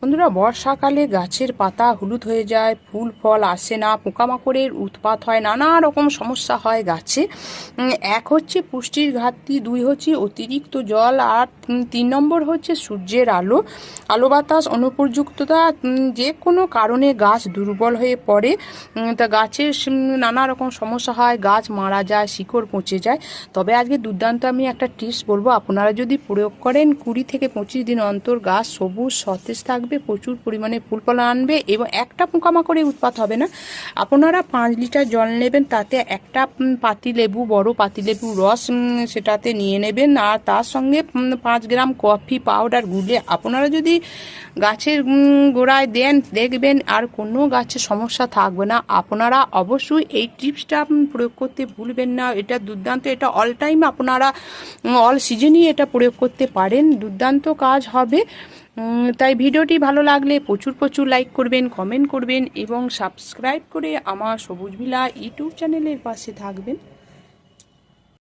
বন্ধুরা, বর্ষাকালে গাছের পাতা হলুদ হয়ে যায়, ফুল ফল আসে না, পোকামাকড়ের উৎপাত হয়, নানা রকম সমস্যা হয় গাছে। এক হচ্ছে পুষ্টির ঘাটতি, দুই হচ্ছে অতিরিক্ত জল, আর 3 নম্বর হচ্ছে সূর্যের আলো, আলো বাতাস অনুপযুক্ততা। যে কোনো কারণে গাছ দুর্বল হয়ে পড়ে। তা গাছের নানা রকম সমস্যা হয়, গাছ মারা যায়, শিকড় পচে যায়। তবে আজকে দুর্দান্ত আমি একটা টিপস বলবো, আপনারা যদি প্রয়োগ করেন 20 থেকে 25 দিন অন্তর গাছ সবুজ সতেজ থাকবে, প্রচুর পরিমাণে ফুল ফল আনবে এবং একটা পোকামাকড়ের উৎপাত হবে না। আপনারা 5 লিটার জল নেবেন, তাতে একটা পাতিলেবু, বড় পাতিলেবু রস সেটাতে নিয়ে নেবেন, আর তার সঙ্গে 5 গ্রাম কফি পাউডার গুলে আপনারা যদি গাছের গোড়ায় দেন, দেখবেন আর কোনো গাছের সমস্যা থাকবে না। আপনারা অবশ্যই এই টিপসটা প্রয়োগ করতে ভুলবেন না। এটা দুর্দান্ত, এটা অল টাইম আপনারা অল সিজনই এটা প্রয়োগ করতে পারেন, দুর্দান্ত কাজ হবে। তাই ভিডিওটি ভালো লাগলে প্রচুর প্রচুর লাইক করবেন, কমেন্ট করবেন এবং সাবস্ক্রাইব করে আমার সবুজ ভিলা ইউটিউব চ্যানেলের পাশে থাকবেন।